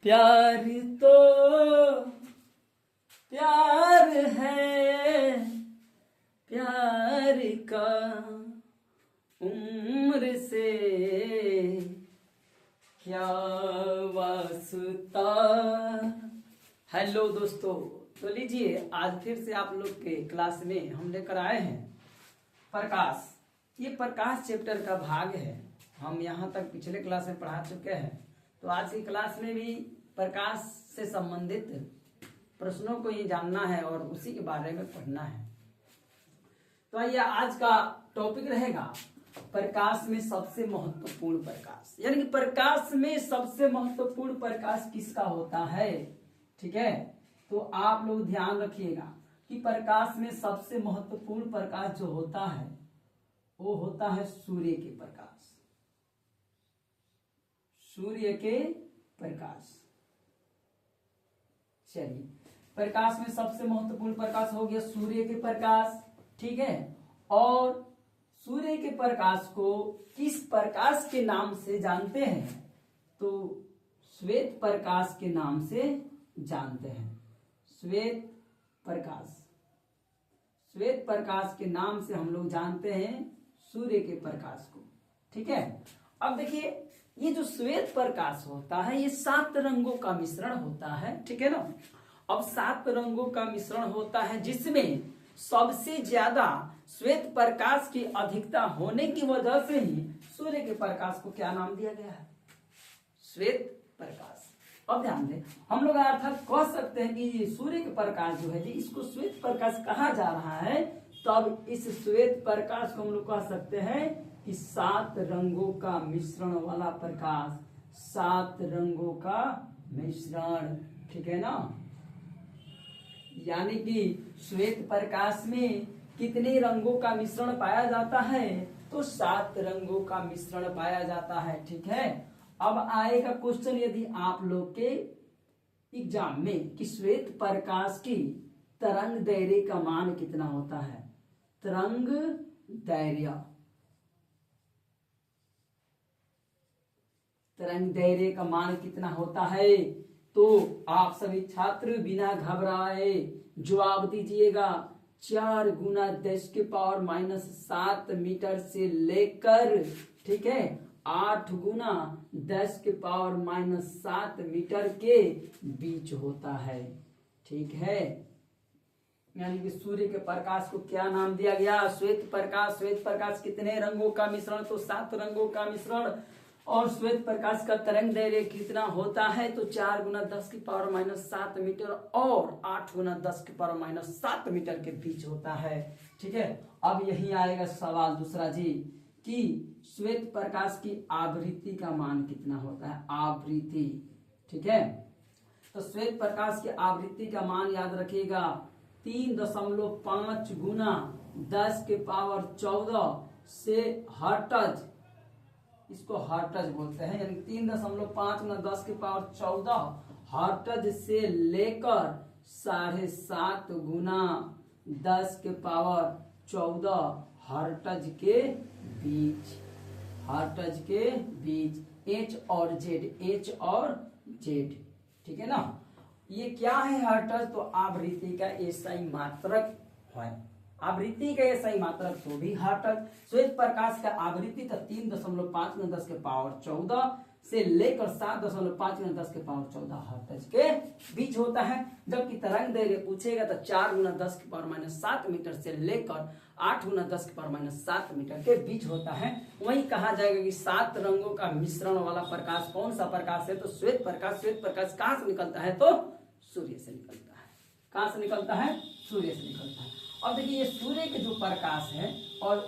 प्यार तो प्यार है, प्यार का उम्र से क्या वास्ता। हेलो दोस्तों, तो लीजिए आज फिर से आप लोग के क्लास में हम लेकर आए हैं प्रकाश। ये प्रकाश चैप्टर का भाग है। हम यहाँ तक पिछले क्लास में पढ़ा चुके हैं, तो आज की क्लास में भी प्रकाश से संबंधित प्रश्नों को ही जानना है और उसी के बारे में पढ़ना है। तो आइए, आज का टॉपिक रहेगा प्रकाश में सबसे महत्वपूर्ण प्रकाश, यानी कि प्रकाश में सबसे महत्वपूर्ण प्रकाश किसका होता है। ठीक है, तो आप लोग ध्यान रखिएगा कि प्रकाश में सबसे महत्वपूर्ण प्रकाश जो होता है वो होता है सूर्य के प्रकाश। सूर्य के प्रकाश। चलिए, प्रकाश में सबसे महत्वपूर्ण प्रकाश हो गया सूर्य के प्रकाश। ठीक है, और सूर्य के प्रकाश को किस प्रकाश के नाम से जानते हैं, तो श्वेत प्रकाश के नाम से जानते हैं। श्वेत प्रकाश, श्वेत प्रकाश के नाम से हम लोग जानते हैं सूर्य के प्रकाश को। ठीक है, अब देखिए, ये जो श्वेत प्रकाश होता है ये 7 रंगों का मिश्रण होता है। ठीक है ना। अब 7 रंगों का मिश्रण होता है जिसमें सबसे ज्यादा श्वेत प्रकाश की अधिकता होने की वजह से ही सूर्य के प्रकाश को क्या नाम दिया गया है, श्वेत प्रकाश। अब ध्यान दें, हम लोग अर्थात कह सकते हैं कि सूर्य के प्रकाश जो है जी, इसको श्वेत प्रकाश कहा जा रहा है। तब इस श्वेत प्रकाश को हम लोग कह सकते हैं कि 7 रंगों का मिश्रण वाला प्रकाश, 7 रंगों का मिश्रण। ठीक है ना, यानी कि श्वेत प्रकाश में कितने रंगों का मिश्रण पाया जाता है, तो 7 रंगों का मिश्रण पाया जाता है। ठीक है, अब आएगा क्वेश्चन यदि आप लोग के एग्जाम में कि श्वेत प्रकाश की तरंग दैर्घ्य का मान कितना होता है। तरंग दैर्घ्य, तरंग दैर्घ्य का मान कितना होता है, तो आप सभी छात्र बिना घबराए जवाब दीजिएगा। 4 गुना 10 के पावर -7 मीटर से लेकर, ठीक है, 8 गुना 10 के पावर -7 मीटर के बीच होता है। ठीक है, यानी कि सूर्य के प्रकाश को क्या नाम दिया गया, श्वेत प्रकाश। श्वेत प्रकाश कितने रंगों का मिश्रण, तो 7 रंगों का मिश्रण। और श्वेत प्रकाश का तरंग दैर्घ्य कितना होता है, तो 4 गुना 10 की पावर -7 मीटर और 8 गुना 10 की पावर -7 मीटर के बीच होता है। ठीक है, अब यही आएगा सवाल दूसरा जी कि श्वेत प्रकाश की आवृत्ति का मान कितना होता है, आवृत्ति। ठीक है, तो श्वेत प्रकाश की आवृत्ति का मान याद रखिएगा 3.5 गुना 10 के पावर 14 से हर्ट्ज, इसको हर्ट्ज बोलते हैं, यानी 3.5 गुना 10 के पावर 14 हर्ट्ज से लेकर 7.5 गुना 10 के पावर 14 हर्ट्ज के बीच, हर्ट्ज के बीच। एच और जेड, एच और जेड। ठीक है ना, ये क्या है हर्ट्ज, तो आवृत्ति का एसआई मात्रक है। आवृत्ति का एसआई मात्रक तो भी हर्ट्ज। श्वेत प्रकाश का आवृत्ति था 3.5 गुना 10 के पावर 14 से लेकर 7.5 गुना 10 के पावर 14 हर्ट्ज के बीच होता है। जबकि तरंग दैर्घ्य पूछेगा तो 4 गुना 10 के पावर -7 मीटर से लेकर 8 गुना 10 के पावर -7 मीटर के बीच होता है। वही कहा जाएगा कि 7 रंगों का मिश्रण वाला प्रकाश कौन सा प्रकाश है, तो श्वेत प्रकाश। श्वेत प्रकाश कहां से निकलता है, तो सूर्य से निकलता है। कहां से निकलता है, सूर्य से निकलता है। अब देखिए, ये सूर्य के जो प्रकाश है और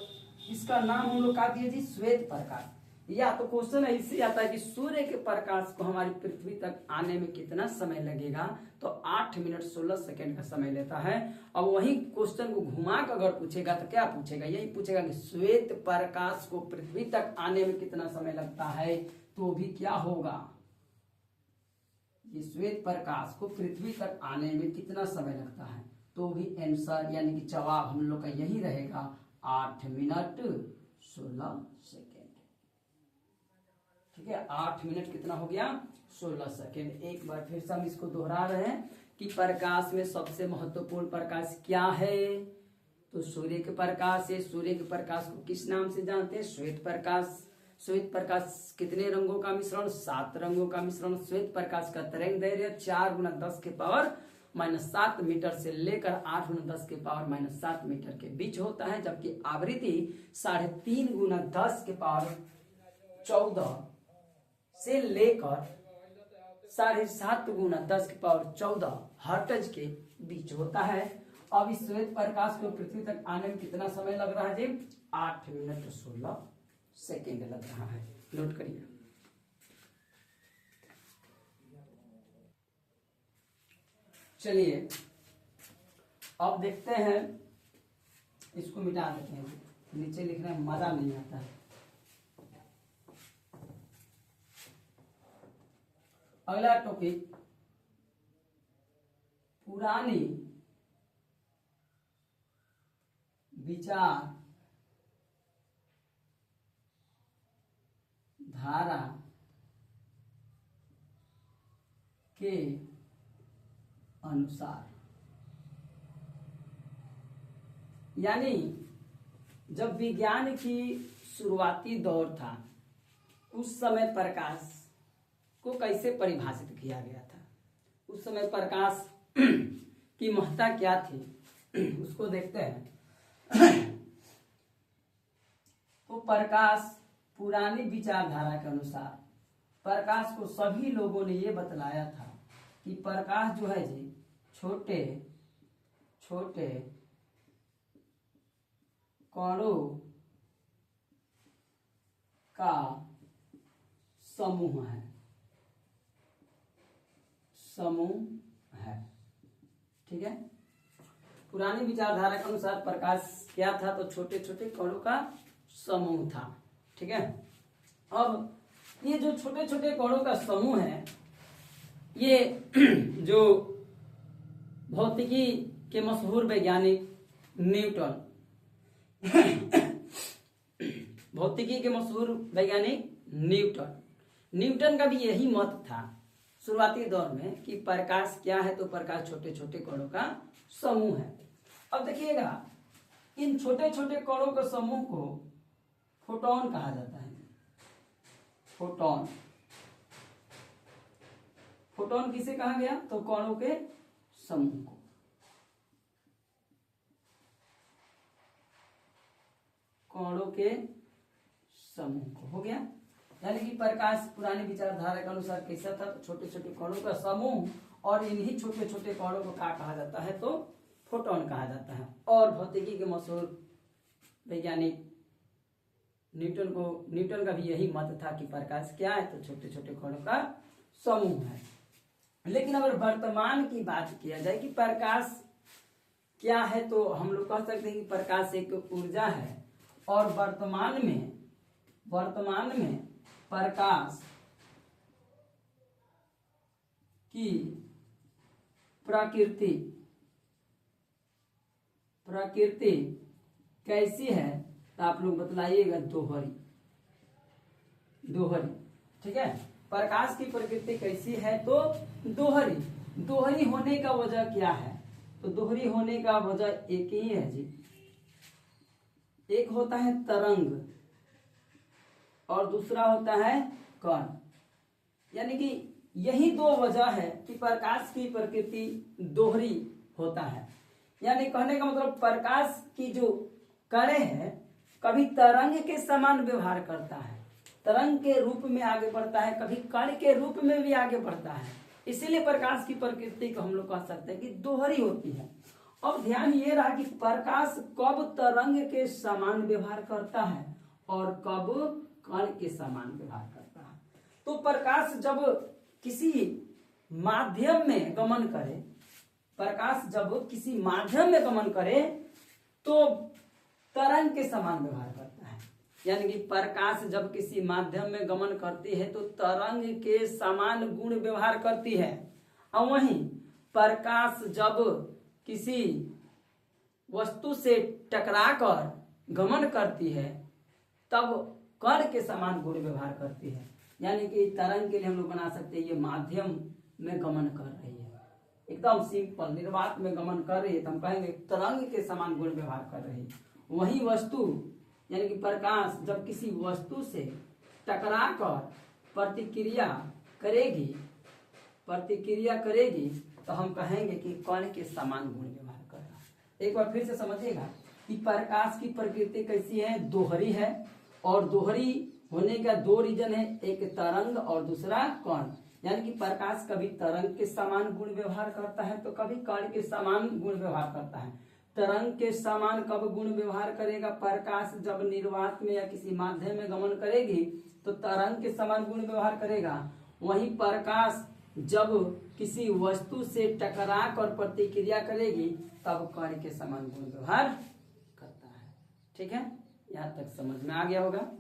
इसका नाम हम लोग क्या दिए जी, श्वेत प्रकाश। या तो क्वेश्चन ऐसे आता है कि सूर्य के प्रकाश को हमारी पृथ्वी तक आने में कितना समय लगेगा, तो 8 मिनट 16 सेकेंड का समय लेता है। अब वही क्वेश्चन को घुमा कर अगर पूछेगा तो क्या पूछेगा, यही पूछेगा कि श्वेत प्रकाश को पृथ्वी तक आने में कितना समय लगता है, तो भी क्या होगा, ये श्वेत प्रकाश को पृथ्वी तक आने में कितना समय लगता है, तो भी आंसर यानी कि जवाब हम लोग का यही रहेगा 8 मिनट 16 सेकेंड। ठीक है, 8 मिनट कितना हो गया, 16 सेकेंड। एक बार फिर से हम इसको दोहरा रहे हैं कि प्रकाश में सबसे महत्वपूर्ण प्रकाश क्या है, तो सूर्य के प्रकाश है। सूर्य के प्रकाश को किस नाम से जानते हैं, श्वेत प्रकाश। श्वेत प्रकाश कितने रंगों का मिश्रण, 7 रंगों का मिश्रण। श्वेत प्रकाश का तरंग दैर्घ्य 4 × 10⁻⁷ मीटर से लेकर 8 × 10⁻⁷ मीटर के बीच होता है, जबकि आवृत्ति 3.5 × 10⁻14 से लेकर 7.5 × 10⁻14 हर्ट्ज के बीच होता है। अब इस श्वेत प्रकाश को पृथ्वी तक आने में कितना समय लग रहा है जी, 8 मिनट 16 सेकेंड लग रहा है। नोट करिए। चलिए अब देखते हैं, इसको मिटा देते हैं, नीचे लिखने में मजा नहीं आता है। अगला टॉपिक, पुरानी विचार धारा के अनुसार, यानी जब विज्ञान की शुरुआती दौर था उस समय प्रकाश को कैसे परिभाषित किया गया था, उस समय प्रकाश की महत्ता क्या थी, उसको देखते हैं। तो प्रकाश पुरानी विचारधारा के अनुसार प्रकाश को सभी लोगों ने ये बतलाया था कि प्रकाश जो है जी छोटे छोटे कणों का समूह है, समूह है। ठीक है, पुरानी विचारधारा के अनुसार प्रकाश क्या था, तो छोटे छोटे कणों का समूह था। ठीक है, अब ये जो छोटे छोटे कणों का समूह है, ये जो भौतिकी के मशहूर वैज्ञानिक न्यूटन भौतिकी के मशहूर वैज्ञानिक न्यूटन का भी यही मत था शुरुआती दौर में कि प्रकाश क्या है, तो प्रकाश छोटे छोटे कणों का समूह है। अब देखिएगा, इन छोटे छोटे कणों के समूह को फोटोन कहा जाता है। फोटोन, फोटोन किसे कहा गया, तो कणों के समूह को। कणों के समूह को हो गया, यानी कि प्रकाश पुरानी विचारधारा के अनुसार कैसा था, तो छोटे छोटे कणों का समूह, और इन्हीं छोटे छोटे कणों को क्या कहा जाता है, तो फोटोन कहा जाता है। और भौतिकी के मशहूर वैज्ञानिक न्यूटन का भी यही मत था कि प्रकाश क्या है, तो छोटे छोटे कणों का समूह है। लेकिन अगर वर्तमान की बात किया जाए कि प्रकाश क्या है, तो हम लोग कह सकते हैं कि प्रकाश एक ऊर्जा है, और वर्तमान में प्रकाश की प्रकृति कैसी है, तो आप लोग बतलाइएगा, दोहरी। ठीक है, प्रकाश की प्रकृति कैसी है, तो दोहरी होने का वजह क्या है, तो दोहरी होने का वजह एक ही है जी, एक होता है तरंग और दूसरा होता है कण। यानी कि यही दो वजह है कि प्रकाश की प्रकृति दोहरी होता है। यानी कहने का मतलब प्रकाश की जो कणें हैं कभी तरंग के समान व्यवहार करता है, तरंग के रूप में आगे बढ़ता है, कभी कण के रूप में भी आगे बढ़ता है। इसीलिए प्रकाश की प्रकृति को हम लोग कह सकते हैं कि दोहरी होती है। अब ध्यान ये रहा कि प्रकाश कब तरंग के समान व्यवहार करता है और कब कण के समान व्यवहार करता है। तो प्रकाश जब किसी माध्यम में गमन करे, प्रकाश जब किसी माध्यम में गमन करे तो तरंग के समान व्यवहार करता है। यानी कि प्रकाश जब किसी माध्यम में गमन करती है तो तरंग के समान गुण व्यवहार करती है, और वहीं प्रकाश जब किसी वस्तु से टकराकर गमन करती है तब कण के समान गुण व्यवहार करती है। यानी कि तरंग के लिए हम लोग बना सकते हैं ये माध्यम में गमन कर रही है, एकदम सिंपल। निर्वात में गमन कर रही है तो हम कहेंगे तरंग के समान गुण व्यवहार कर रही है। वही वस्तु यानी कि प्रकाश जब किसी वस्तु से टकरा कर प्रतिक्रिया करेगी तो हम कहेंगे कि कण के समान गुण व्यवहार कर रहा है। एक बार फिर से समझिएगा कि प्रकाश की प्रकृति कैसी है, दोहरी है, और दोहरी होने का दो रीजन है, एक तरंग और दूसरा कण। यानी कि प्रकाश कभी तरंग के समान गुण व्यवहार करता है तो कभी कण के समान गुण व्यवहार करता है। तरंग के समान कब गुण व्यवहार करेगा, प्रकाश जब निर्वात में या किसी माध्यम में गमन करेगी तो तरंग के समान गुण व्यवहार करेगा। वहीं प्रकाश जब किसी वस्तु से टकरा कर प्रतिक्रिया करेगी तब कण के समान गुण व्यवहार करता है। ठीक है, यहाँ तक समझ में आ गया होगा।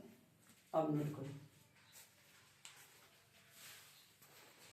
अब नोट करो।